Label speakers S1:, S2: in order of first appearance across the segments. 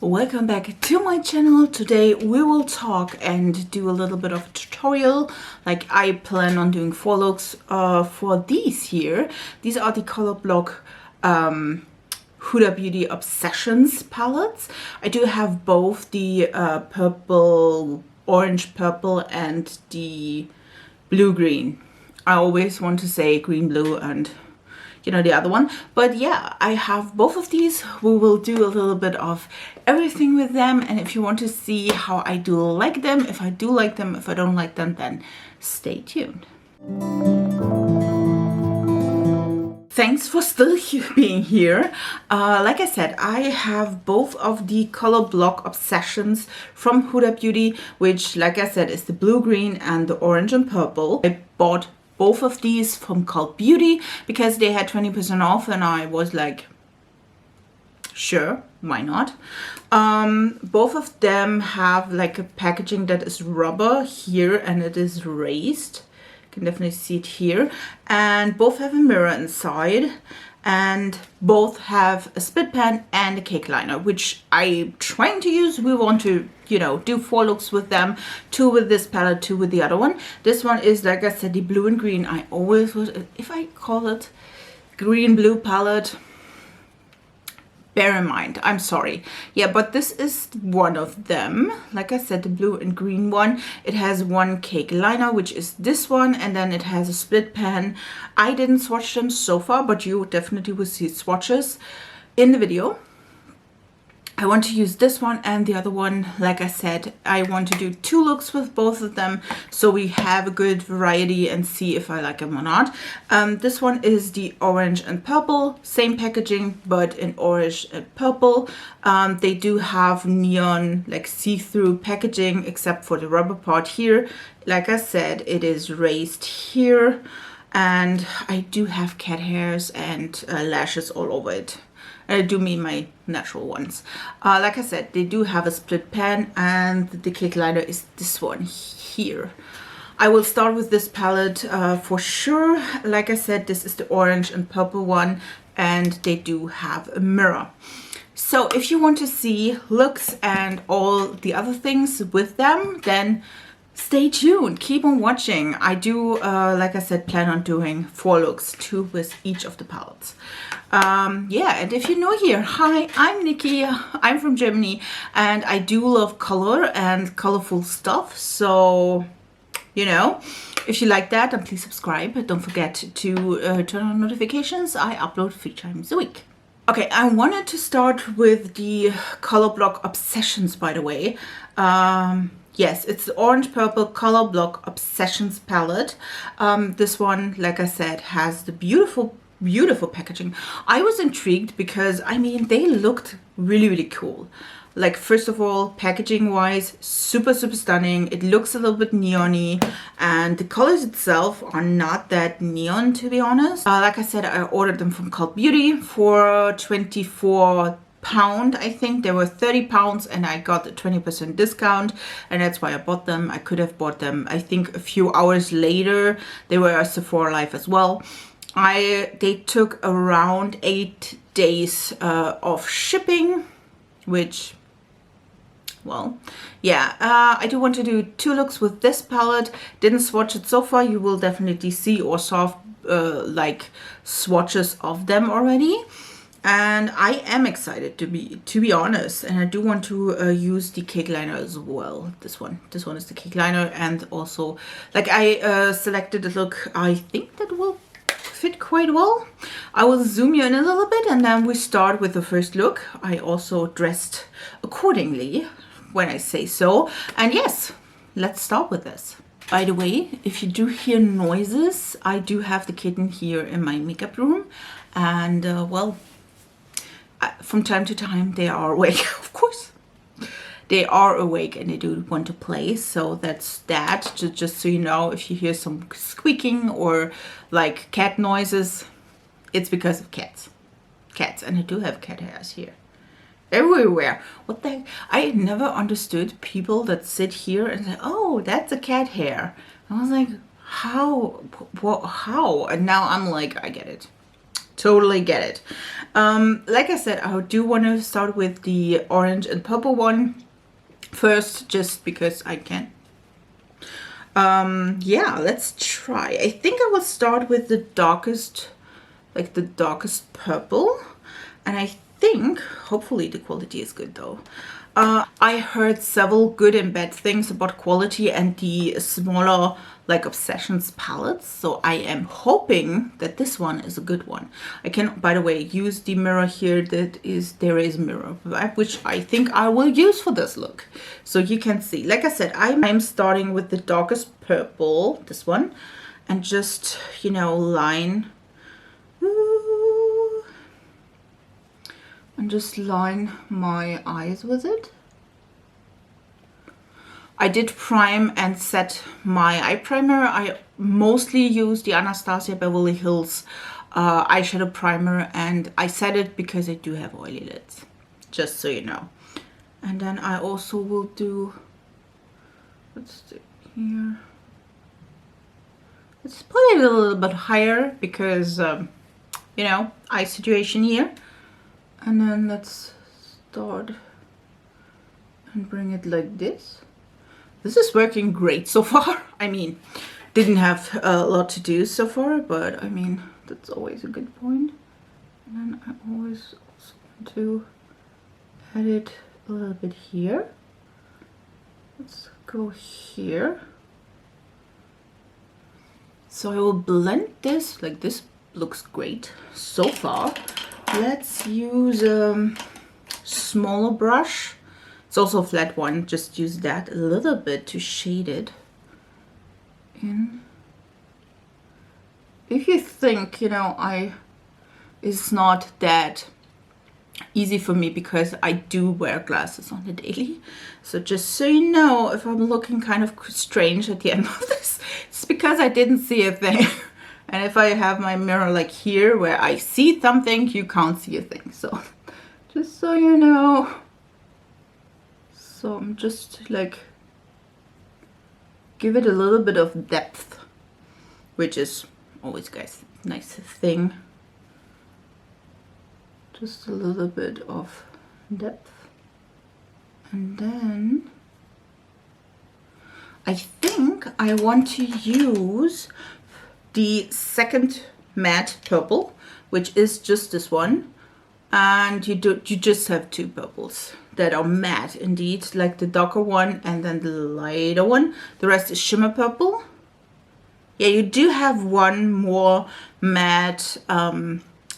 S1: Welcome back to my channel. Today we will talk and do a little bit of a tutorial. Like I plan on doing 4 looks for these here. These are the Colorblock Huda Beauty Obsessions palettes. I do have both the purple, orange purple and the blue green. I always want to say green blue and you know the other one, but yeah, I have both of these. We will do a little bit of everything with them, and if you want to see how I do like them, if I do like them, if I don't like them, then stay tuned. Thanks for still being here. Like I said, I have both of the Colorblock Obsessions from Huda Beauty, which like I said is the blue green and the orange and purple. I bought both of these from Cult Beauty because they had 20% off, and I was like, sure, why not? Both of them have like a packaging that is rubber here and it is raised. You can definitely see it here, and both have a mirror inside, and both have a split pen and a cake liner, which I'm trying to use. We want to, you know, do 4 looks with them, 2 with this palette, 2 with the other one. This one is, like I said, the blue and green. I always would, if I call it green blue palette, bear in mind, I'm sorry. Yeah, but this is one of them. Like I said, the blue and green one. It has one cake liner, which is this one, and then it has a split pen. I didn't swatch them so far, but you definitely will see swatches in the video. I want to use this one and the other one. Like I said, I want to do 2 looks with both of them so we have a good variety and see if I like them or not. This one is the orange and purple, same packaging but in orange and purple. They do have neon, like see-through packaging, except for the rubber part here. Like I said, it is raised here, and I do have cat hairs and lashes all over it. I do mean my natural ones. Like I said, they do have a split pen, and the cake liner is this one here. I will start with this palette for sure. Like I said, this is the orange and purple one, and they do have a mirror. So if you want to see looks and all the other things with them, then stay tuned, keep on watching. I do, like I said, plan on doing 4 looks, 2 with each of the palettes. Yeah, and if you're new here, hi, I'm Nikki, I'm from Germany, and I do love color and colorful stuff. So, you know, if you like that, then please subscribe. Don't forget to turn on notifications. I upload 3 times a week. Okay, I wanted to start with the Colorblock Obsessions, by the way. Yes, it's the orange purple Colorblock Obsessions palette. This one, like I said, has the beautiful packaging. I was intrigued because, I mean, they looked really cool. Like, first of all, packaging wise, super stunning. It looks a little bit neon-y, and the colors itself are not that neon, to be honest. Like I said, I ordered them from Cult Beauty for £24. I think they were £30, and I got a 20% discount, and that's why I bought them. I could have bought them, I think, a few hours later. They were a Sephora Live as well. They took around 8 days of shipping, which, well, yeah, I do want to do 2 looks with this palette. Didn't swatch it so far. You will definitely see or saw like swatches of them already. And I am excited, to be honest, and I do want to use the cake liner as well. This one is the cake liner, and also, like, I selected a look I think that will fit quite well. I will zoom you in a little bit, and then we start with the first look. I also dressed accordingly when I say so, and yes, let's start with this. By the way, if you do hear noises, I do have the kitten here in my makeup room, and well, from time to time they are awake. Of course they are awake and they do want to play, so that's that. Just so you know, if you hear some squeaking or like cat noises, it's because of cats, and I do have cat hairs here everywhere. What the heck? I never understood people that sit here and say, oh, that's a cat hair. I was like, how? And now I'm like, I get it. totally get it. Like I said, I do want to start with the orange and purple one first, just because I can. Yeah, let's try. I think I will start with the darkest, like the darkest purple. And I think, hopefully the quality is good though. I heard several good and bad things about quality and the smaller like Obsessions palettes, so I am hoping that this one is a good one. I can, by the way, use the mirror here that is, there is mirror, which I think I will use for this look. So you can see, like I said, I'm starting with the darkest purple, this one, and just, you know, line, and just line my eyes with it. I did prime and set my eye primer. I mostly use the Anastasia Beverly Hills eyeshadow primer, and I set it because I do have oily lids, just so you know. And then I also will do, let's do here. Let's put it a little bit higher because, you know, eye situation here. And then let's start and bring it like this. This is working great so far. I mean, didn't have a lot to do so far, but I mean, that's always a good point. And then I always also want to add it a little bit here. Let's go here. So I will blend this, like this looks great so far. Let's use a smaller brush. It's also a flat one, just use that a little bit to shade it in. If you think, you know, it's not that easy for me because I do wear glasses on the daily. So just so you know, if I'm looking kind of strange at the end of this, it's because I didn't see a thing. And if I have my mirror like here where I see something, you can't see a thing. So just so you know. So I'm just like, give it a little bit of depth, which is always, guys, nice thing. Just a little bit of depth. And then I think I want to use the second matte purple, which is just this one. And you just have two purples that are matte indeed, like the darker one and then the lighter one. The rest is shimmer purple. Yeah, you do have one more matte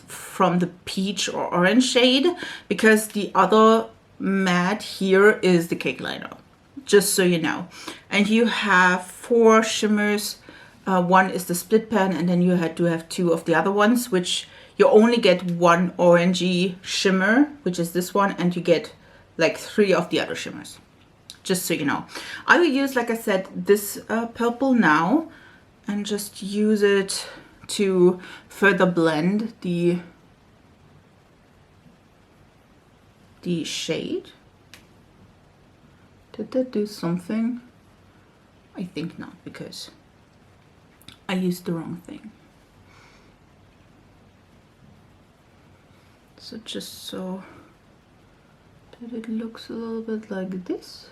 S1: from the peach or orange shade, because the other matte here is the cake liner, just so you know. And you have 4 shimmers. One is the split pan, and then you do have 2 of the other ones, which you only get 1 orangey shimmer, which is this one, and you get like 3 of the other shimmers, just so you know. I will use, like I said, this purple now, and just use it to further blend the shade. Did that do something? I think not, because I used the wrong thing. So just so that it looks a little bit like this.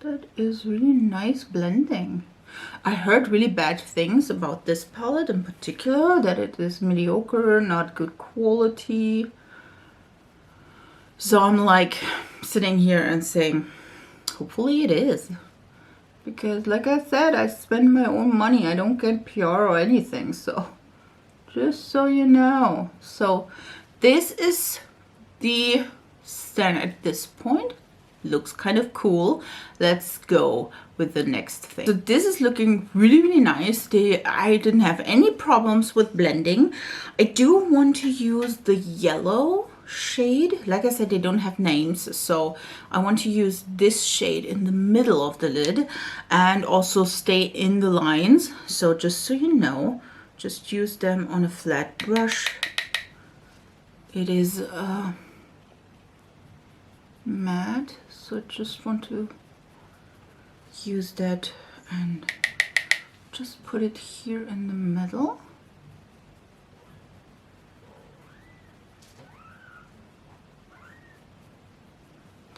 S1: That is really nice blending. I heard really bad things about this palette in particular, that it is mediocre, not good quality. So I'm like sitting here and saying, hopefully it is. Because like I said, I spend my own money. I don't get PR or anything, so just so you know. So this is the stand at this point. Looks kind of cool. Let's go with the next thing. So this is looking really, really nice. I didn't have any problems with blending. I do want to use the yellow shade. Like I said, they don't have names, so I want to use this shade in the middle of the lid and also stay in the lines. So just so you know, just use them on a flat brush. It is matte, so just want to use that and just put it here in the middle.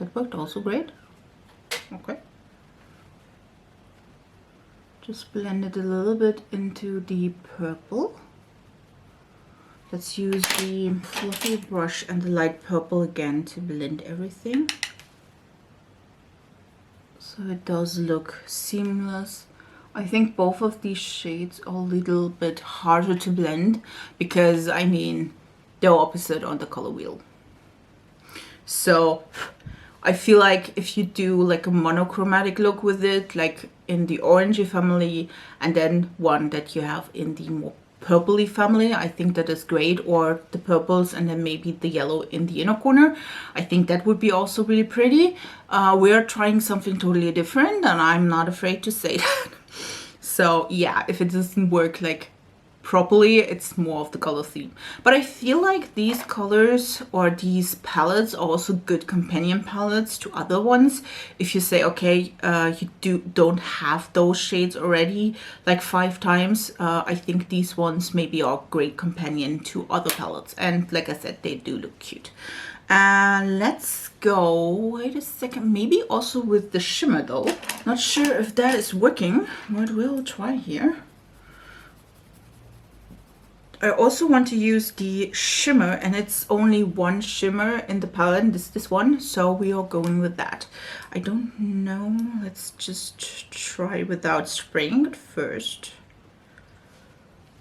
S1: that worked also great. Okay. Just blend it a little bit into the purple. Let's use the fluffy brush and the light purple again to blend everything. So it does look seamless. I think both of these shades are a little bit harder to blend because, I mean, they're opposite on the color wheel. So I feel like if you do like a monochromatic look with it, like in the orangey family, and then one that you have in the more purpley family, I think that is great. Or the purples and then maybe the yellow in the inner corner, I think that would be also really pretty. We're trying something totally different, and I'm not afraid to say that. So yeah, if it doesn't work like properly, it's more of the color theme. But I feel like these colors or these palettes are also good companion palettes to other ones. If you say, okay, you don't have those shades already like 5 times, I think these ones maybe are great companion to other palettes. And like I said, they do look cute. And let's go, wait a second, maybe also with the shimmer though. Not sure if that is working, but we'll try here. I also want to use the shimmer, and it's only one shimmer in the palette, this one, so we are going with that. I don't know, let's just try without spraying it first.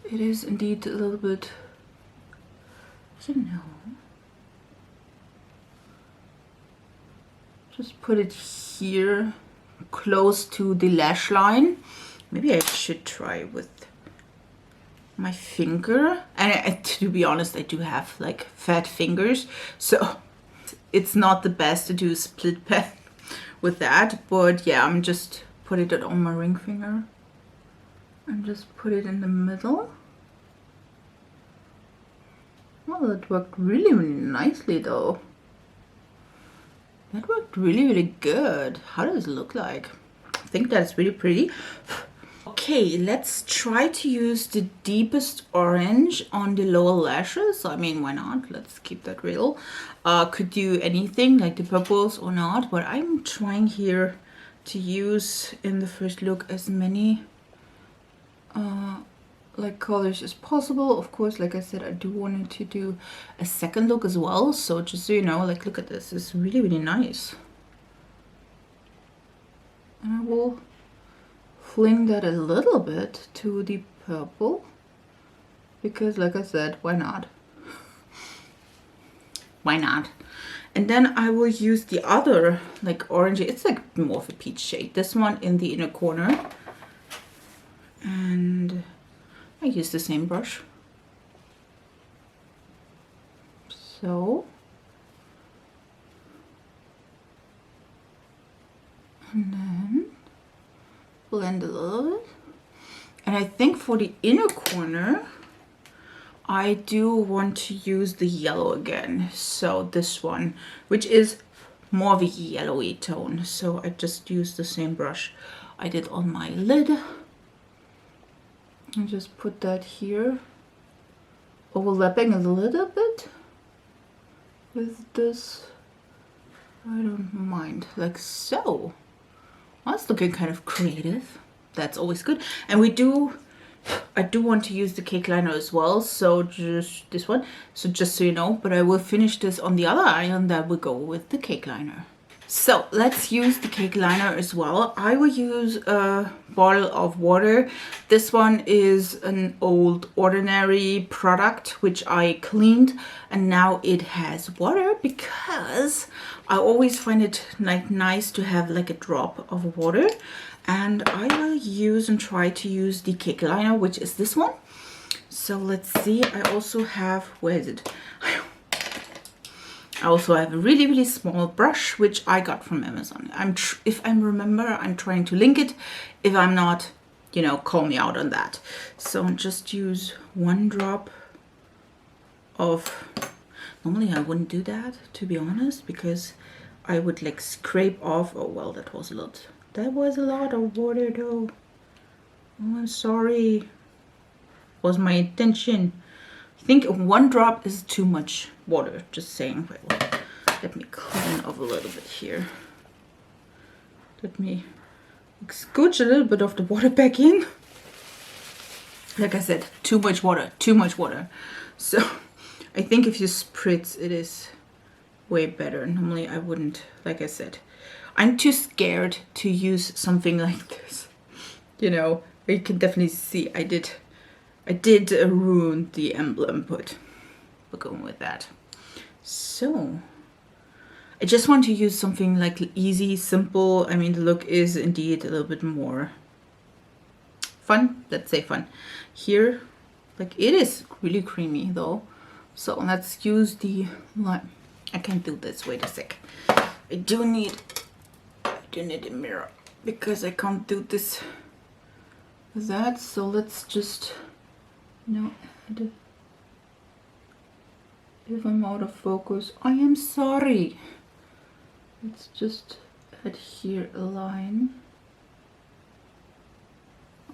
S1: It is indeed a little bit, I don't know. Just put it here, close to the lash line. Maybe I should try with my finger, and to be honest, I do have like fat fingers, so it's not the best to do split pen with that. But yeah, I'm just put it on my ring finger and just put it in the middle. Well, that worked really, really nicely though. That worked really, really good. How does it look like? I think that's really pretty. Okay, let's try to use the deepest orange on the lower lashes. I mean, why not? Let's keep that real. Could do anything like the purples or not, but I'm trying here to use in the first look as many like colors as possible. Of course, like I said, I do want to do a second look as well. So just so you know, like look at this, it's really, really nice. And I will fling that a little bit to the purple because like I said, why not? Why not? And then I will use the other like orangey, it's like more of a peach shade, this one in the inner corner, and I use the same brush. So and then blend a little bit. And I think for the inner corner, I do want to use the yellow again. So this one, which is more of a yellowy tone. So I just use the same brush I did on my lid. And just put that here, overlapping a little bit with this. I don't mind, like so. Well, that's looking kind of creative. That's always good. And I do want to use the cake liner as well. So just this one. So just so you know, but I will finish this on the other eye and then we'll go with the cake liner. So let's use the cake liner as well. I will use a bottle of water. This one is an old Ordinary product which I cleaned, and now it has water because I always find it like nice to have like a drop of water. And I will use and try to use the cake liner, which is this one. So let's see. I also have, where is it? I also have a really, really small brush, which I got from Amazon. If I remember, I'm trying to link it. If I'm not, you know, call me out on that. So just use 1 drop of, normally I wouldn't do that, to be honest, because I would like scrape off. Oh, well, that was a lot. That was a lot of water though. Oh, I'm sorry. Was my intention. I think 1 drop is too much water, just saying. Let me clean off a little bit here. Let me scooch a little bit of the water back in. Like I said, too much water, too much water. So I think if you spritz, it is way better. Normally I wouldn't, like I said. I'm too scared to use something like this. You know, you can definitely see I did ruin the emblem, but we're going with that. So I just want to use something like easy, simple. I mean, the look is indeed a little bit more fun. Let's say fun. Here, like it is really creamy though. So let's use the light. I can't do this. Wait a sec. I do need a mirror because I can't do this with that. So let's just, no, if I'm out of focus, I am sorry. Let's just add here a line.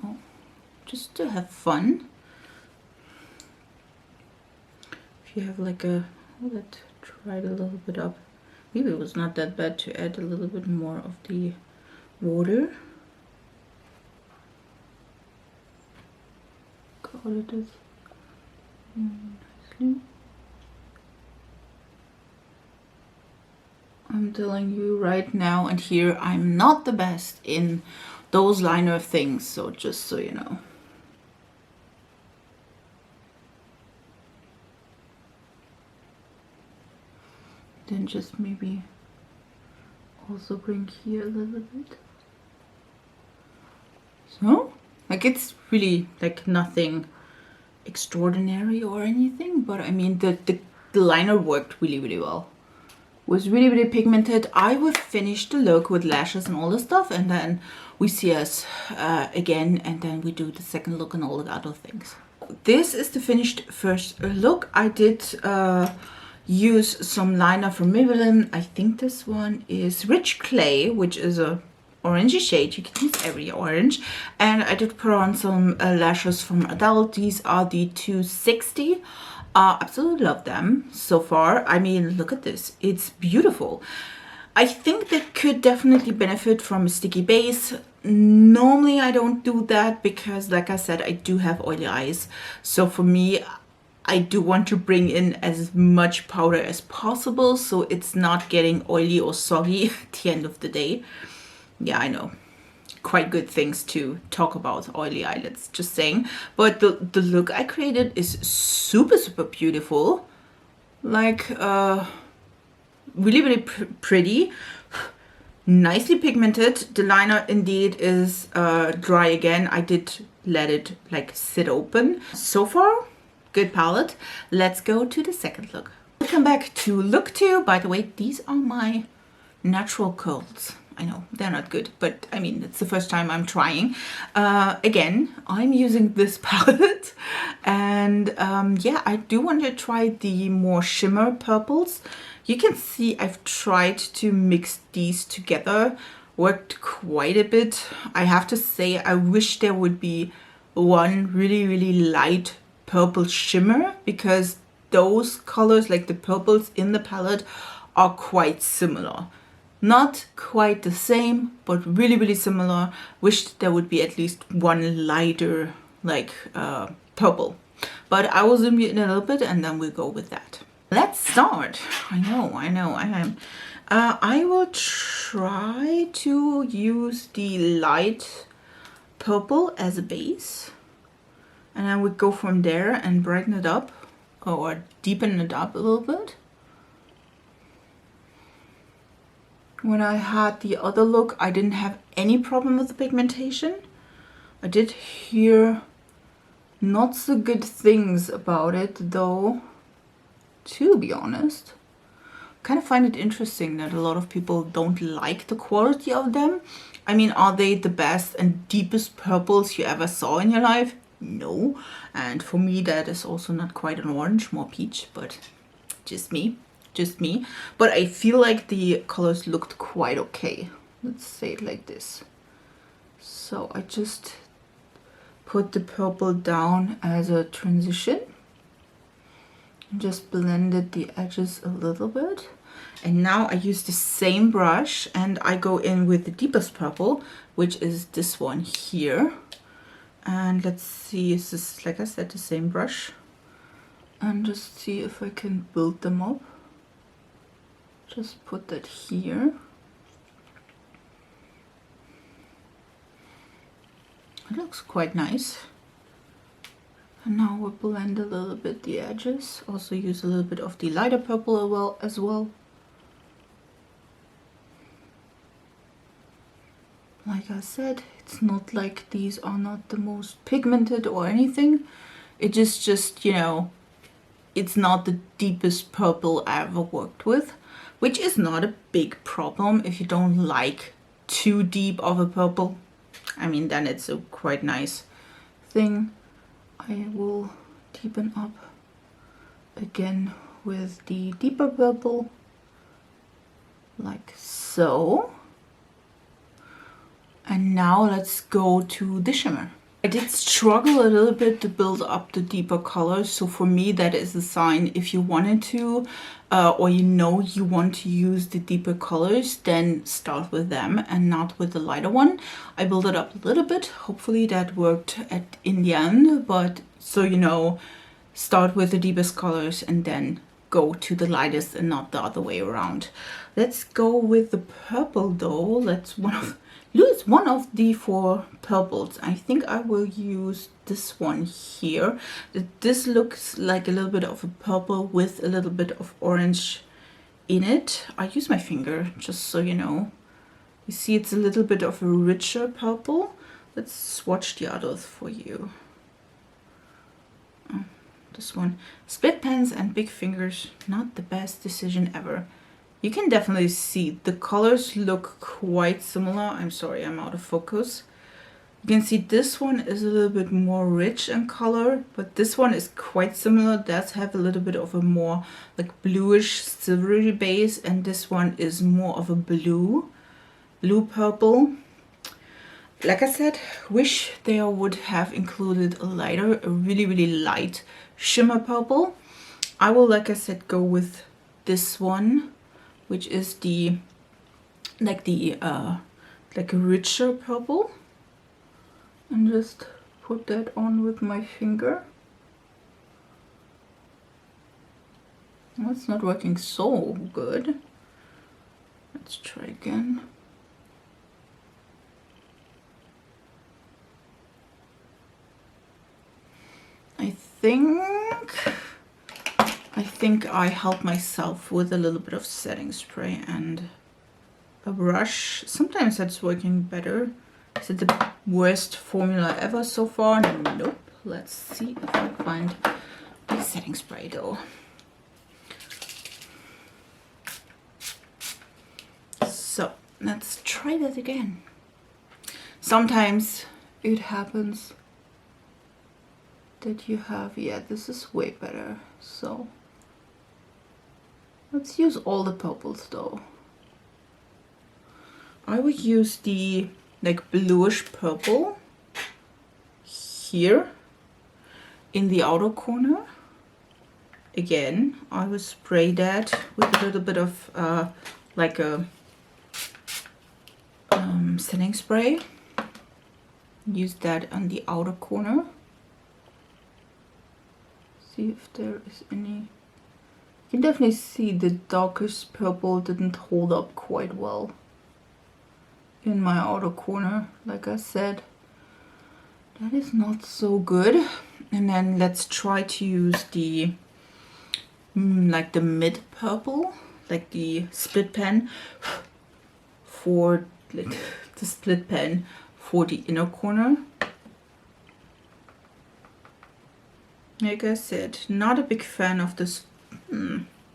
S1: Oh, just to have fun. If you have like a, let's try it a little bit up. Maybe it was not that bad to add a little bit more of the water. Got it as nicely. I'm telling you right now and here, I'm not the best in those liner things, so just so you know. Then just maybe also bring here a little bit. So, like it's really like nothing extraordinary or anything, but I mean the liner worked really, really well. Was really, really pigmented. I will finish the look with lashes and all the stuff, and then we see us again, and then we do the second look and all the other things. This is the finished first look. I did use some liner from Maybelline. I think this one is Rich Clay, which is a orangey shade. You can use every orange. And I did put on some lashes from Adele. These are the 260. Absolutely love them so far. I mean, look at this. It's beautiful. I think they could definitely benefit from a sticky base. Normally, I don't do that because, like I said, I do have oily eyes. So for me, I do want to bring in as much powder as possible so it's not getting oily or soggy at the end of the day. Yeah, I know. Quite good things to talk about, oily eyelids, just saying. But the look I created is super, super beautiful. Like, really, really pretty. Nicely pigmented. The liner indeed is dry again. I did let it like sit open. So far, good palette. Let's go to the second look. Welcome back to look 2. By the way, these are my natural curls. I know they're not good, but I mean, it's the first time I'm trying. Again, I'm using this palette, and yeah, I do want to try the more shimmer purples. You can see I've tried to mix these together, worked quite a bit. I have to say, I wish there would be one really, really light purple shimmer, because those colors, like the purples in the palette, are quite similar. Not quite the same, but really, really similar. Wish there would be at least one lighter, like purple. But I will zoom you in a little bit and then we'll go with that. Let's start. I know, I am. I will try to use the light purple as a base. And then we go from there and brighten it up or deepen it up a little bit. When I had the other look, I didn't have any problem with the pigmentation. I did hear not so good things about it though, to be honest. Kind of find it interesting that a lot of people don't like the quality of them. I mean, are they the best and deepest purples you ever saw in your life? No. And for me, that is also not quite an orange, more peach, but just me. But I feel like the colors looked quite okay. Let's say it like this. So I just put the purple down as a transition. Just blended the edges a little bit. And now I use the same brush and I go in with the deepest purple, which is this one here. And let's see, is this, like I said, the same brush? And just see if I can build them up. Just put that here. It looks quite nice. And now we'll blend a little bit the edges. Also use a little bit of the lighter purple as well. Like I said, it's not like these are not the most pigmented or anything. It is just, you know, it's not the deepest purple I ever worked with, which is not a big problem if you don't like too deep of a purple. I mean, then it's a quite nice thing. I will deepen up again with the deeper purple, like so. And now let's go to the shimmer. I did struggle a little bit to build up the deeper colors, so for me that is a sign if you wanted to, or you know you want to use the deeper colors, then start with them and not with the lighter one. I built it up a little bit, hopefully that worked in the end, but so you know, start with the deepest colors and then go to the lightest and not the other way around. Let's go with the purple though. Let's use one of the 4 purples. I think I will use this one here. This looks like a little bit of a purple with a little bit of orange in it. I use my finger just so you know. You see it's a little bit of a richer purple. Let's swatch the others for you. Oh, this one. Split pens and big fingers, not the best decision ever. You can definitely see the colors look quite similar. I'm sorry, I'm out of focus. You can see this one is a little bit more rich in color, but this one is quite similar. Does have a little bit of a more like bluish silvery base, and this one is more of a blue purple. Like I said, wish they would have included a really light shimmer purple. I will, like I said, go with this one, which is the like a richer purple, and just put that on with my finger. Well, it's not working so good. Let's try again. I think I help myself with a little bit of setting spray and a brush. Sometimes that's working better. Is it the worst formula ever so far? Nope. Let's see if I find my setting spray though. So let's try that again. Sometimes it happens that you have, yeah, this is way better. So let's use all the purples though. I would use the like bluish purple here in the outer corner. Again, I will spray that with a little bit of like a setting spray. Use that on the outer corner. See if there is any. You can definitely see the darkest purple didn't hold up quite well in my outer corner. Like I said, that is not so good. And then let's try to use the like the mid purple, like the split pen for like the split pen for the inner corner. Like I said, not a big fan of this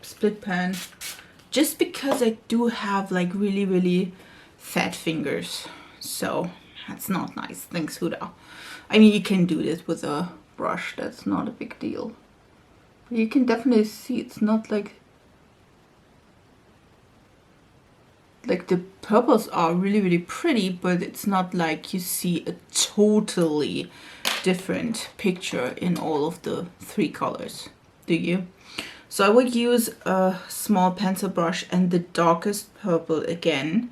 S1: split pen, just because I do have like really fat fingers, so that's not nice. Thanks, Huda. I mean, you can do this with a brush, that's not a big deal. But you can definitely see it's not like the purples are really pretty, but it's not like you see a totally different picture in all of the 3 colors, do you? So I will use a small pencil brush and the darkest purple again.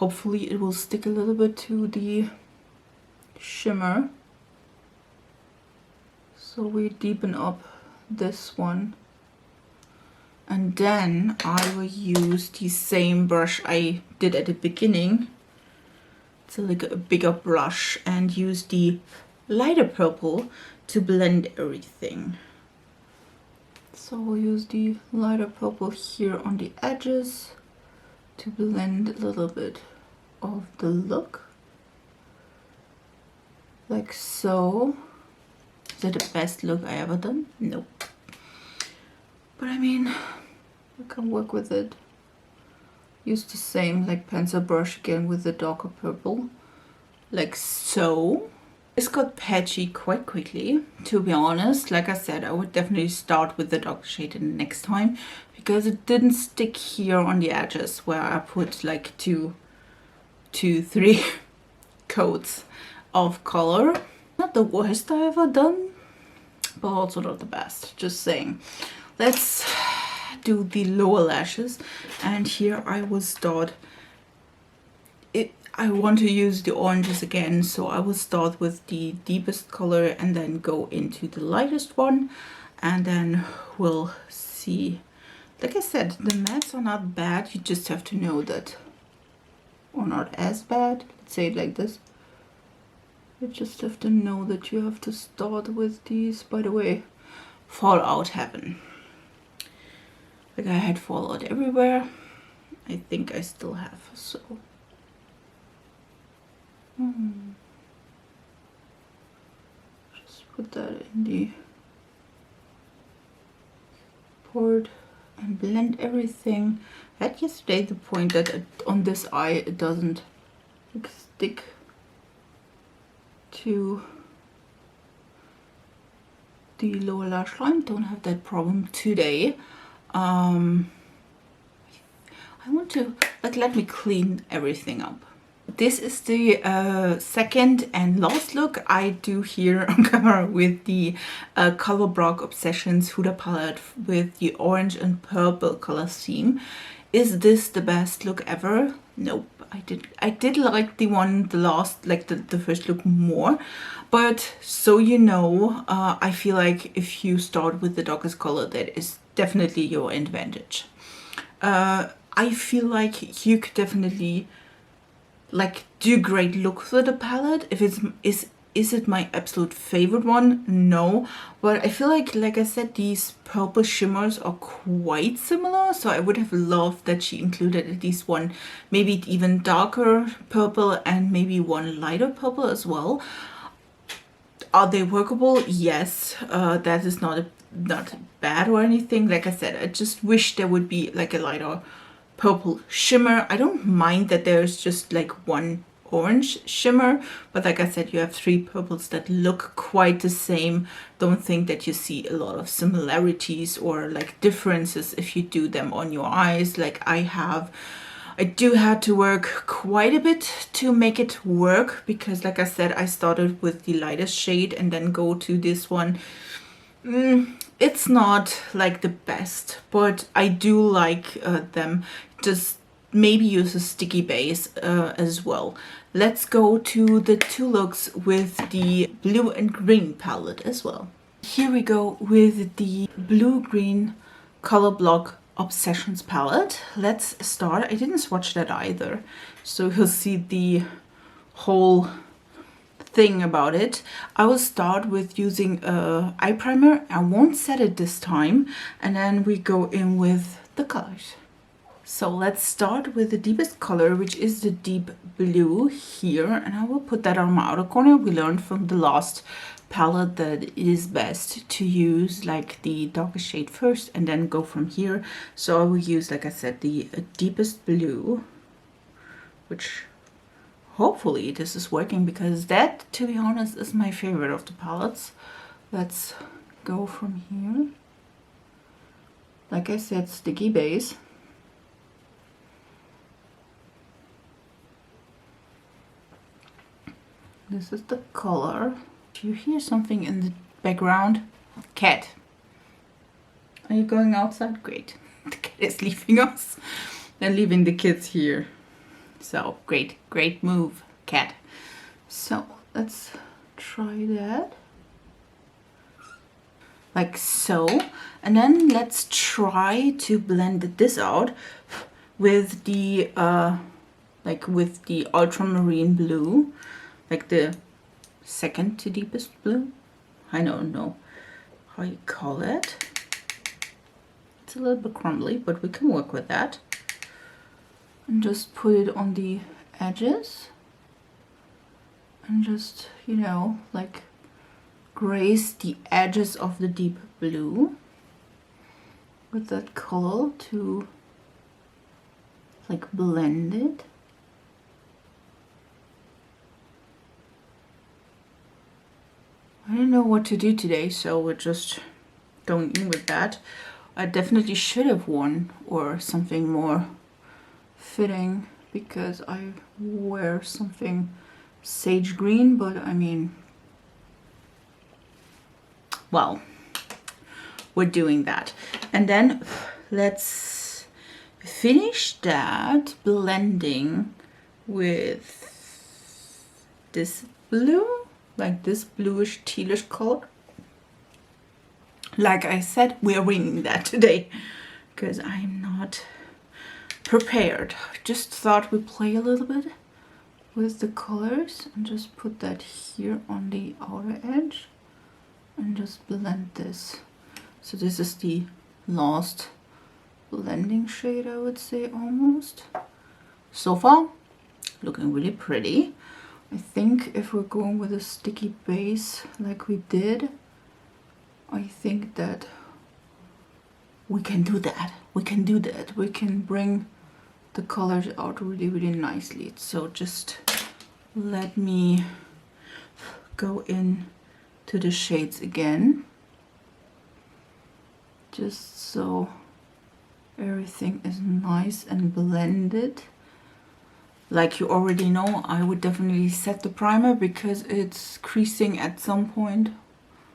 S1: Hopefully it will stick a little bit to the shimmer. So we deepen up this one. And then I will use the same brush I did at the beginning. It's like a bigger brush, and use the lighter purple to blend everything. So we'll use the lighter purple here on the edges to blend a little bit of the look. Like so. Is that the best look I ever done? Nope. But I mean, I can work with it. Use the same like pencil brush again with the darker purple. Like so. This got patchy quite quickly, to be honest. Like I said, I would definitely start with the dark shade in the next time, because it didn't stick here on the edges where I put like two, three coats of color. Not the worst I ever done, but also not the best, just saying. Let's do the lower lashes, and here I will start. I want to use the oranges again, so I will start with the deepest color and then go into the lightest one, and then we'll see. Like I said, the mattes are not bad, you just have to know that, or not as bad, let's say it like this. You just have to know that you have to start with these. By the way, Fallout Heaven. Like I had Fallout everywhere. I think I still have, so. Just put that in the board and blend everything. I had yesterday the point that on this eye it doesn't like, stick to the lower lash line. Don't have that problem today. I want to let me clean everything up. This is the second and last look I do here on camera with the Colorblock Obsessions Huda palette with the orange and purple color scheme. Is this the best look ever? Nope. I did like the first look more, but so you know, I feel like if you start with the darkest color, that is definitely your advantage. I feel like you could definitely do great looks with the palette. If is it my absolute favorite one? No, but I feel like I said, these purple shimmers are quite similar, so I would have loved that she included at least one, maybe even darker purple and maybe one lighter purple as well. Are they workable? Yes. That is not bad or anything. Like I said, I just wish there would be like a lighter purple shimmer. I don't mind that there's just like one orange shimmer, but like I said, you have three purples that look quite the same. Don't think that you see a lot of similarities or like differences if you do them on your eyes like I have. I do have to work quite a bit to make it work, because like I said, I started with the lightest shade and then go to this one. It's not like the best, but I do like them. Just maybe use a sticky base as well. Let's go to the two looks with the blue and green palette as well. Here we go with the blue-green Colorblock Obsessions palette. Let's start. I didn't swatch that either, so you'll see the whole thing about it. I will start with using a eye primer. I won't set it this time, and then we go in with the colors. So let's start with the deepest color, which is the deep blue here, and I will put that on my outer corner. We learned from the last palette that it is best to use like the darkest shade first and then go from here. So I will use, like I said, the deepest blue, which hopefully this is working, because that, to be honest, is my favorite of the palettes. Let's go from here. Like I said, sticky base. This is the color. Do you hear something in the background? Cat. I Are you going outside? Great. The cat is leaving us and leaving the kids here. So great, great move, cat. So let's try that. Like so. And then let's try to blend this out with the with the ultramarine blue, like the second to deepest blue. I don't know how you call it. It's a little bit crumbly, but we can work with that. And just put it on the edges and just, you know, like grace the edges of the deep blue with that color to like blend it. I don't know what to do today, so we're just going in with that. I definitely should have worn or something more fitting because I wear something sage green, but I mean, well, we're doing that. And then let's finish that blending with this blue, like this bluish tealish color. Like I said, we're winging that today because I'm not prepared. Just thought we'd play a little bit with the colors and just put that here on the outer edge and just blend this. So this is the last blending shade, I would say, almost. So far, looking really pretty. I think if we're going with a sticky base like we did, I think that we can do that. We can do that. We can bring the colors out really, really nicely. So just let me go in to the shades again, just so everything is nice and blended. Like you already know, I would definitely set the primer because it's creasing at some point.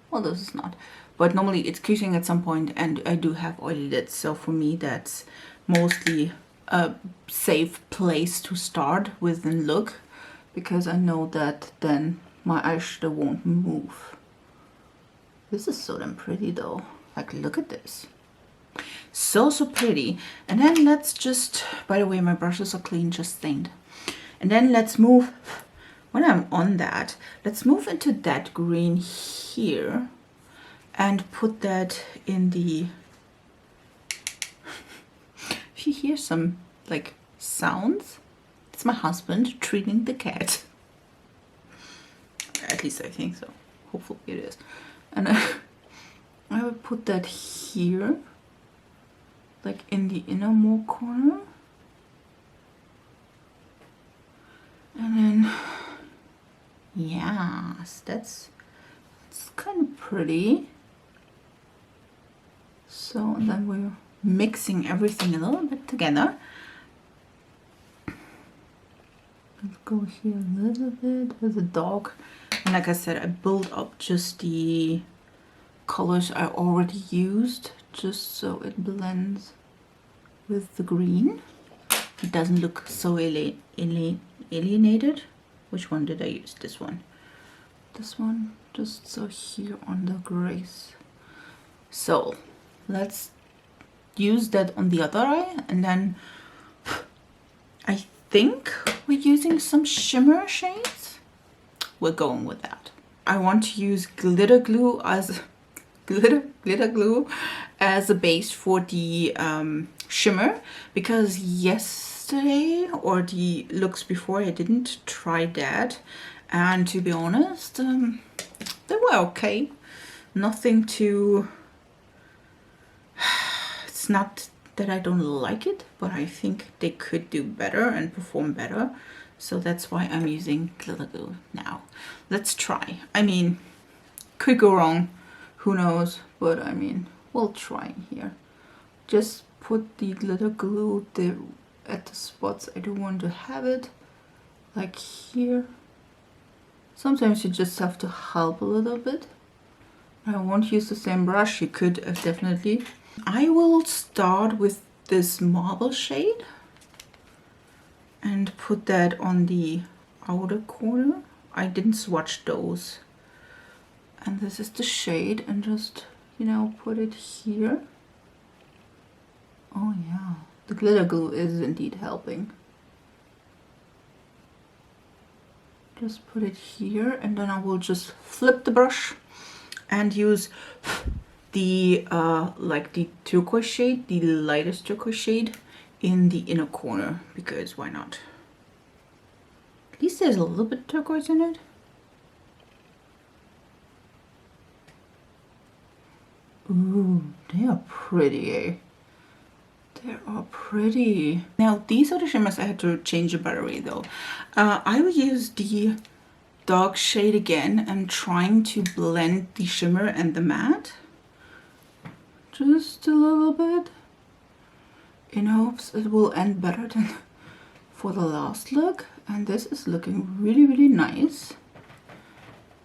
S1: Well, this is not, but normally it's creasing at some point, and I do have oily lids, so for me that's mostly a safe place to start with the look, because I know that then my eyeshadow won't move. This is so damn pretty though. Like, look at this. So pretty. And then let's just, by the way, my brushes are clean, just stained. And then let's move, when I'm on that, let's move into that green here and put that in the, if you hear some like sounds, it's my husband treating the cat. At least I think so. Hopefully it is. And I would put that here, like in the innermost corner. And then, yes, that's kind of pretty. So then we're mixing everything a little bit together. Let's go here a little bit with the dog. And like I said, I built up just the colors I already used, just so it blends with the green. It doesn't look so alienated. Which one did I use? This one. This one, just so here on the grace. So let's use that on the other eye, and then I think we're using some shimmer shades. We're going with that. I want to use glitter glue as a base for the shimmer, because yesterday or the looks before I didn't try that, and to be honest, they were okay. Nothing too, it's not that I don't like it, but I think they could do better and perform better. So that's why I'm using glitter glue now. Let's try. I mean, could go wrong, who knows, but I mean, we'll try here. Just put the glitter glue there at the spots I don't want to have it, like here. Sometimes you just have to help a little bit. I won't use the same brush. You could definitely I will start with this marble shade and put that on the outer corner. I didn't swatch those. And this is the shade, and just, you know, put it here. Oh yeah, the glitter glue is indeed helping. Just put it here, and then I will just flip the brush and use the like the turquoise shade, the lightest turquoise shade in the inner corner, because why not? At least there's a little bit turquoise in it. Ooh, they are pretty, eh? They are pretty. Now, these are the shimmers. I had to change the battery though. I will use the dark shade again and trying to blend the shimmer and the matte. Just a little bit. In hopes it will end better than for the last look. And this is looking really, really nice.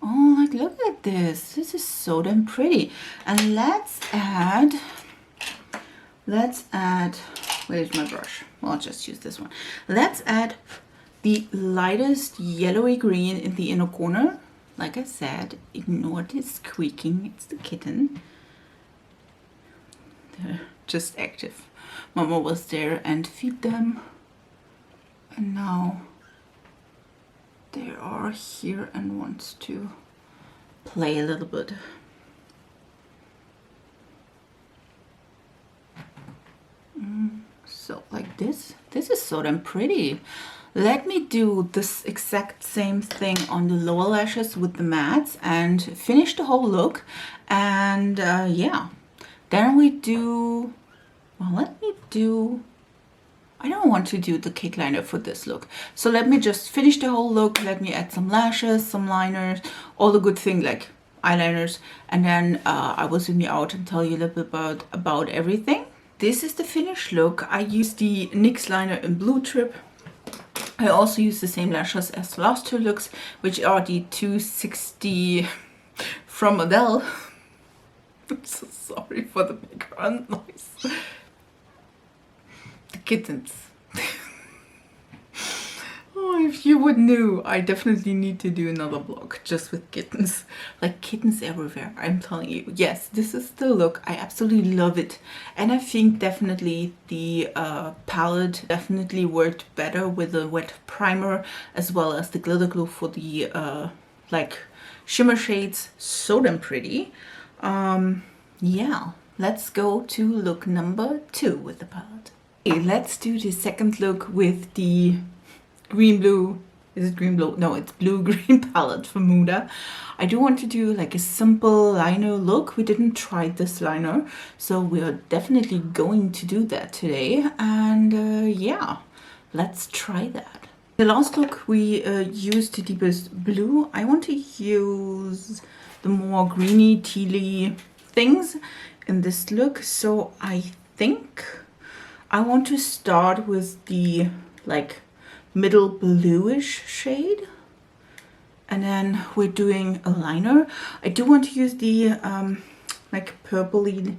S1: Oh, like, look at this. This is so damn pretty. And let's add, where's my brush? Well, I'll just use this one. Let's add the lightest yellowy green in the inner corner. Like I said, ignore this squeaking. It's the kitten. They're just active. Mama was there and feed them. And now they are here and wants to play a little bit. So like this is so damn pretty. Let me do this exact same thing on the lower lashes with the mattes and finish the whole look. And yeah, then we do, well, let me do, I don't want to do the cake liner for this look. So let me just finish the whole look. Let me add some lashes, some liners, all the good things like eyeliners. And then I will zoom you out and tell you a little bit about everything. This is the finished look. I used the NYX liner in Blue Trip. I also use the same lashes as the last two looks, which are the 260 from Adele. I'm so sorry for the background noise. The kittens. Oh, if you would know, I definitely need to do another vlog just with kittens. Like kittens everywhere, I'm telling you. Yes, this is the look. I absolutely love it. And I think definitely the palette definitely worked better with the wet primer as well as the glitter glue for the like shimmer shades. So damn pretty. Yeah, let's go to look number 2 with the palette. Okay, let's do the second look with the green blue. Is it green blue? No, it's blue green palette from Huda. I do want to do like a simple liner look. We didn't try this liner, so we are definitely going to do that today. And yeah, let's try that. The last look we used the deepest blue. I want to use the more greeny, tealy things in this look. So I think I want to start with the like middle bluish shade, and then we're doing a liner. I do want to use the like purpley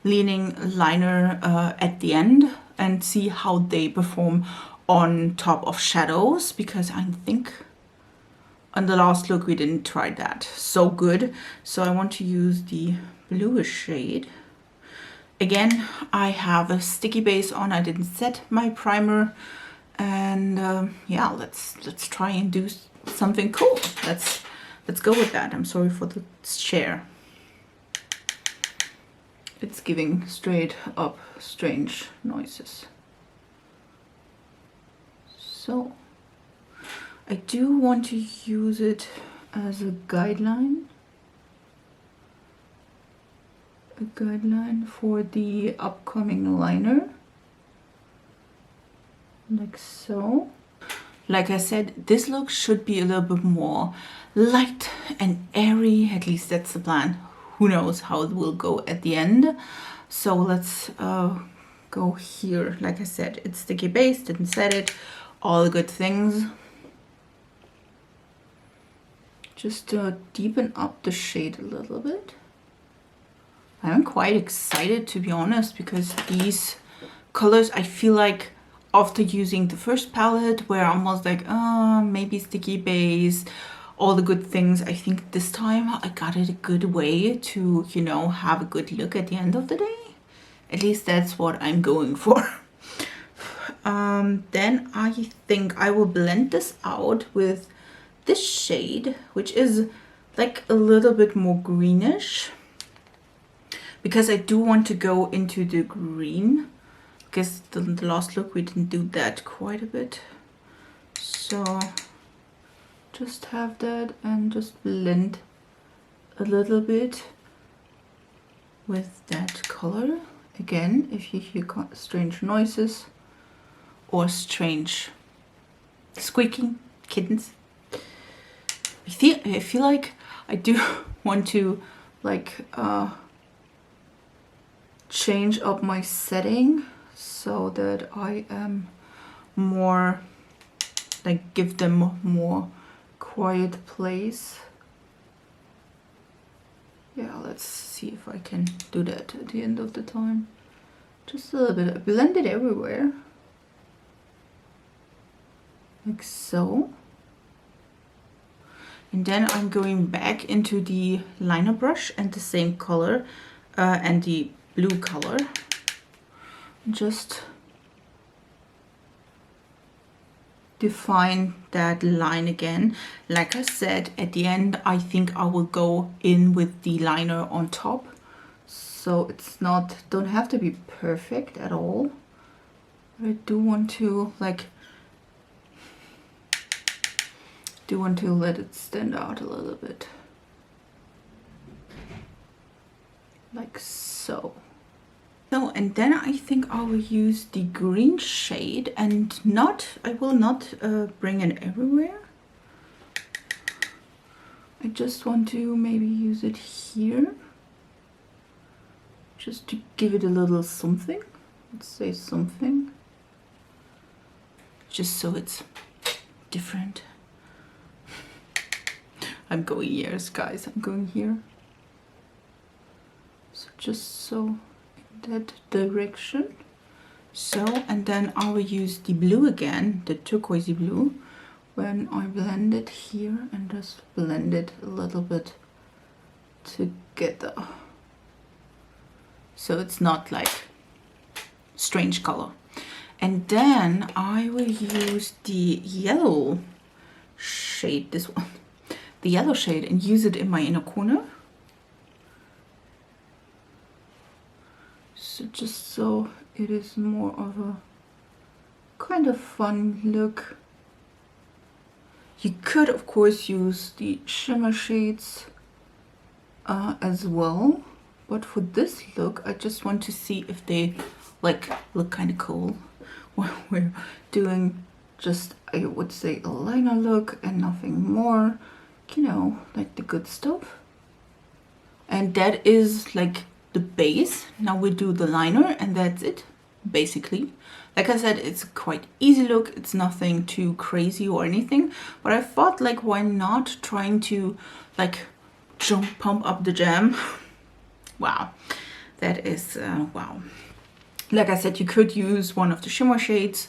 S1: leaning liner at the end and see how they perform on top of shadows, because I think on the last look we didn't try that so good. So I want to use the bluish shade. Again, I have a sticky base on. I didn't set my primer. And yeah, let's try and do something cool. Let's go with that. I'm sorry for the chair. It's giving straight up strange noises. So I do want to use it as a guideline. A guideline for the upcoming liner. Like so. Like I said, this look should be a little bit more light and airy. At least that's the plan. Who knows how it will go at the end. So let's go here. Like I said, it's sticky base, didn't set it. All the good things. Just deepen up the shade a little bit. I'm quite excited, to be honest, because these colors, I feel like after using the first palette where I was like, oh, maybe sticky base, all the good things, I think this time I got it a good way to, you know, have a good look at the end of the day. At least that's what I'm going for. Then I think I will blend this out with this shade, which is like a little bit more greenish, because I do want to go into the green, because the last look we didn't do that quite a bit. So just have that and just blend a little bit with that color. Again, if you hear strange noises or strange squeaking kittens, I feel like I do want to like change up my setting so that I am more like, give them more quiet place. Yeah, let's see if I can do that at the end of the time. Just a little bit. I blend it everywhere. Like so. And then I'm going back into the liner brush and the same color and the blue color. Just define that line again. Like I said, at the end I think I will go in with the liner on top, so it's not, don't have to be perfect at all, but I do want to like, let it stand out a little bit, like so. So, and then I think I will use the green shade, and I will not bring it everywhere. I just want to maybe use it here, just to give it a little something. Let's say something, just so it's different. I'm going here, guys, I'm going here. So just so that direction. So, and then I will use the blue again, the turquoisey blue, when I blend it here, and just blend it a little bit together, so it's not like strange color. And then I will use the yellow shade, this one, the yellow shade, and use it in my inner corner. So just so it is more of a kind of fun look. You could of course use the shimmer shades as well, but for this look I just want to see if they like look kind of cool when we're doing just, I would say, a liner look and nothing more, you know, like the good stuff. And that is like the base. Now we do the liner and that's it, basically. Like I said, it's a quite easy look, it's nothing too crazy or anything, but I thought, like, why not trying to like pump up the jam. Wow, that is wow. Like I said, you could use one of the shimmer shades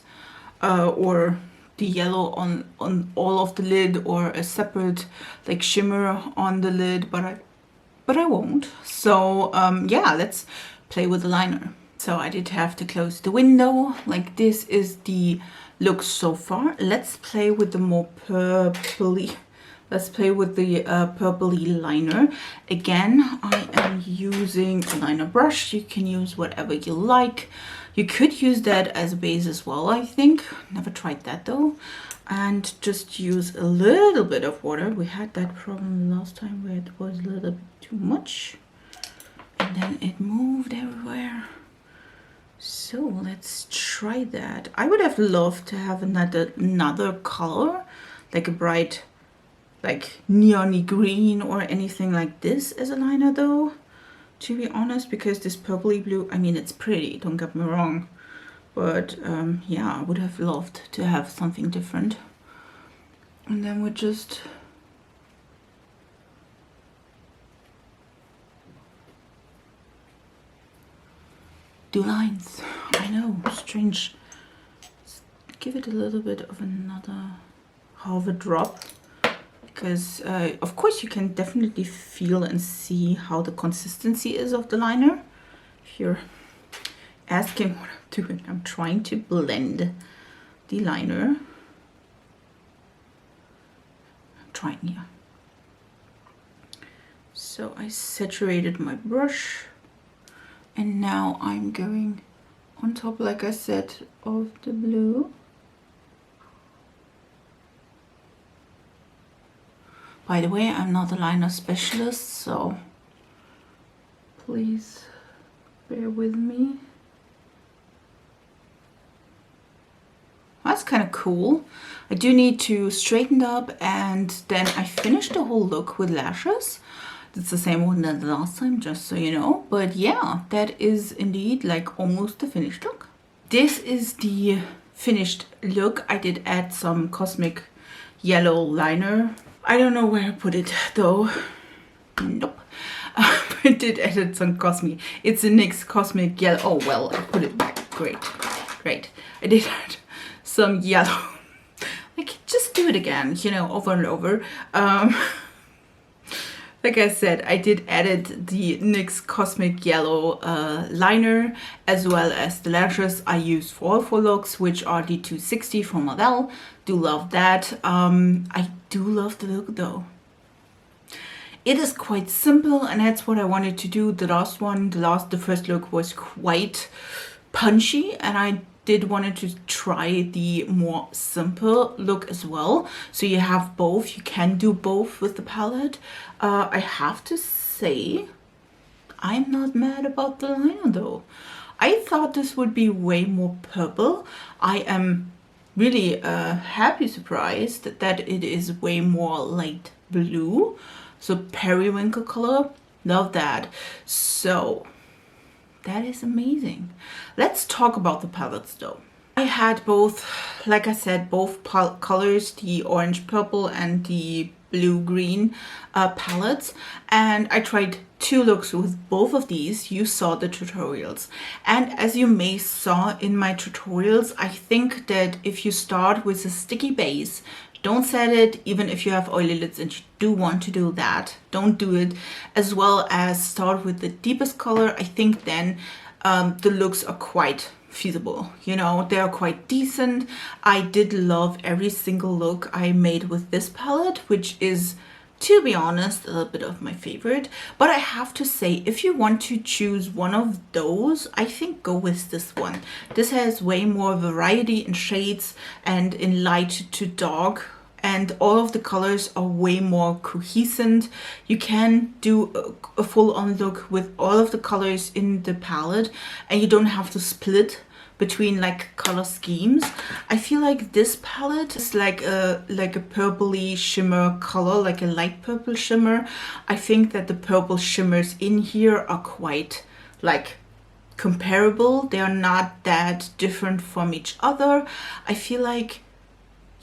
S1: or the yellow on all of the lid, or a separate like shimmer on the lid, but I won't. So yeah, let's play with the liner. So I did have to close the window. Like, this is the look so far. Let's play with the more purpley. Let's play with the purpley liner. Again, I am using a liner brush. You can use whatever you like. You could use that as a base as well, I think. Never tried that though. And just use a little bit of water. We had that problem last time where it was a little bit too much. And then it moved everywhere. So let's try that. I would have loved to have another color, like a bright, like neon green or anything like this as a liner though, to be honest, because this purpley blue, I mean, it's pretty, don't get me wrong, but yeah, I would have loved to have something different. And then we just do lines. I know, strange. Let's give it a little bit of another half a drop, because of course you can definitely feel and see how the consistency is of the liner. If you're asking what I'm doing, I'm trying to blend the liner. I'm trying, yeah. So I saturated my brush, and now I'm going on top, like I said, of the blue. By the way, I'm not a liner specialist, so please bear with me. That's kind of cool. I do need to straighten up, and then I finished the whole look with lashes. It's the same one as the last time, just so you know. But yeah, that is indeed like almost the finished look. This is the finished look. I did add some Cosmic yellow liner. I don't know where I put it though. Nope. I did add some Cosmic. It's a NYX Cosmic yellow. Oh well, I put it back. Great. Great. I did add some yellow. Like, just do it again, you know, over and over. Like I said, I did added the NYX Cosmic Yellow liner, as well as the lashes I used for all 4 looks, which are the 260 from Model. Do love that. I do love the look though. It is quite simple, and that's what I wanted to do. The first look was quite punchy, and I did wanted to try the more simple look as well. So you have both. You can do both with the palette. I have to say, I'm not mad about the liner though. I thought this would be way more purple. I am really happy surprised that it is way more light blue. So periwinkle color, love that. So that is amazing. Let's talk about the palettes though. I had both, like I said, both colors, the orange purple and the blue green palettes, and I tried 2 looks with both of these. You saw the tutorials, and as you may saw in my tutorials, I think that if you start with a sticky base, don't set it. Even if you have oily lids and you do want to do that, don't do it. As well as start with the deepest color. I think then the looks are quite feasible, you know, they are quite decent. I did love every single look I made with this palette, which is, to be honest, a little bit of my favorite. But I have to say, if you want to choose one of those, I think go with this one. This has way more variety in shades and in light to dark, and all of the colors are way more cohesive. You can do a full-on look with all of the colors in the palette, and you don't have to split between like color schemes. I feel like this palette is like a purpley shimmer color, like a light purple shimmer. I think that the purple shimmers in here are quite like comparable. They are not that different from each other. I feel like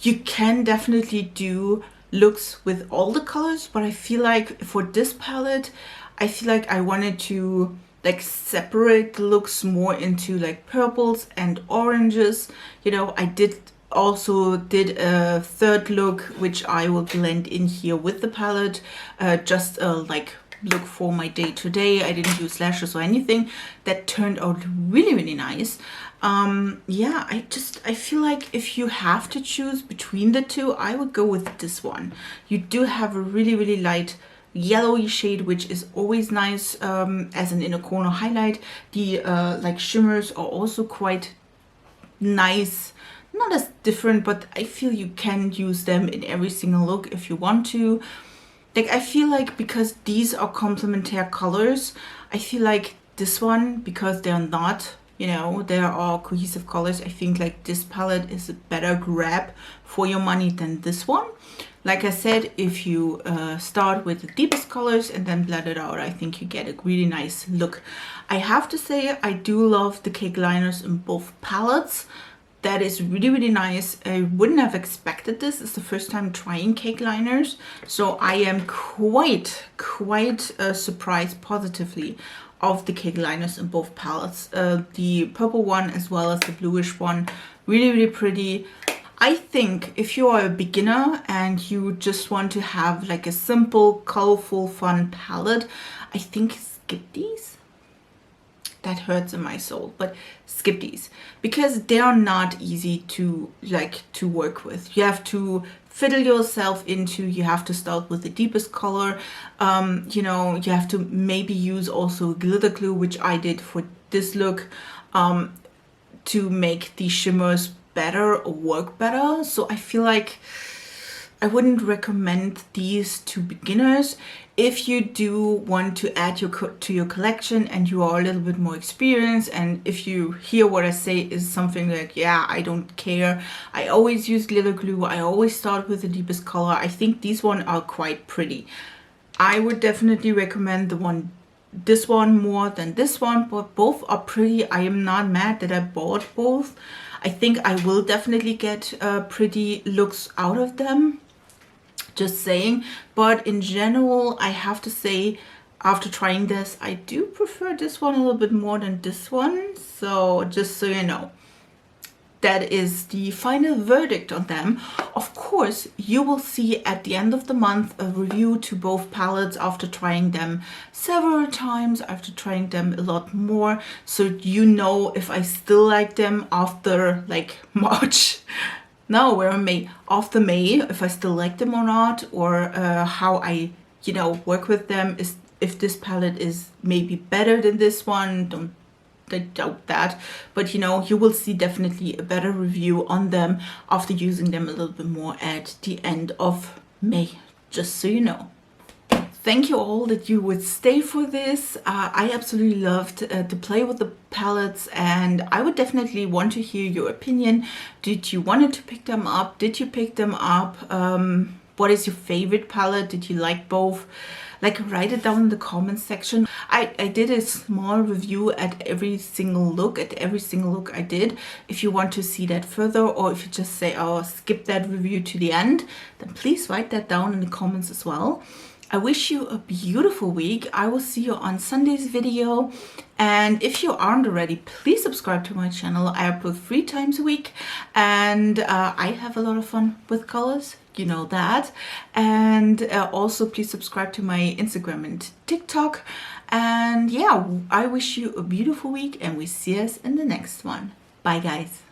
S1: you can definitely do looks with all the colors, but I feel like for this palette, I feel like I wanted to like separate the looks more into like purples and oranges. You know, I also did a third look, which I will blend in here with the palette, just a like look for my day-to-day. I didn't use lashes or anything. That turned out really nice. Yeah, I feel like if you have to choose between the two, I would go with this one. You do have a really light yellowy shade, which is always nice as an inner corner highlight. The like shimmers are also quite nice, not as different, but I feel you can use them in every single look if you want to. Like, I feel like because these are complementary colors, I feel like this one, because they're not, you know, there are cohesive colors, I think like this palette is a better grab for your money than this one. Like I said, if you start with the deepest colors and then blend it out, I think you get a really nice look. I have to say, I do love the cake liners in both palettes. That is really nice. I wouldn't have expected this. It's the first time trying cake liners, so I am quite surprised positively of the cake liners in both palettes. The purple one as well as the bluish one. Really, really pretty. I think if you are a beginner and you just want to have like a simple, colorful, fun palette, I think skip these. That hurts in my soul, but skip these because they are not easy to work with. You have to fiddle yourself into, you have to start with the deepest color. You know, you have to maybe use also glitter glue, which I did for this look, to make the shimmers better or work better. So I feel like I wouldn't recommend these to beginners. If you do want to add to your collection and you are a little bit more experienced, and if you hear what I say is something like, yeah, I don't care, I always use glitter glue, I always start with the deepest color, I think these ones are quite pretty. I would definitely recommend this one more than this one, but both are pretty. I am not mad that I bought both. I think I will definitely get pretty looks out of them. Just saying. But in general, I have to say, after trying this, I do prefer this one a little bit more than this one. So just so you know, that is the final verdict on them. Of course, you will see at the end of the month a review to both palettes after trying them several times, after trying them a lot more, so you know if I still like them after like March. No, we're in May. After May, if I still like them or not, or how I, you know, work with them, is if this palette is maybe better than this one. I doubt that, but you know, you will see definitely a better review on them after using them a little bit more at the end of May, just so you know. Thank you all that you would stay for this. I absolutely loved to play with the palettes, and I would definitely want to hear your opinion. Did you want to pick them up? Did you pick them up? What is your favorite palette? Did you like both? Like, write it down in the comments section. I did a small review at every single look, I did. If you want to see that further, or if you just say, oh, skip that review to the end, then please write that down in the comments as well. I wish you a beautiful week. I will see you on Sunday's video. And if you aren't already, please subscribe to my channel. I upload 3 times a week, and I have a lot of fun with colors. You know that. And also please subscribe to my Instagram and TikTok. And yeah, I wish you a beautiful week, and we see us in the next one. Bye guys.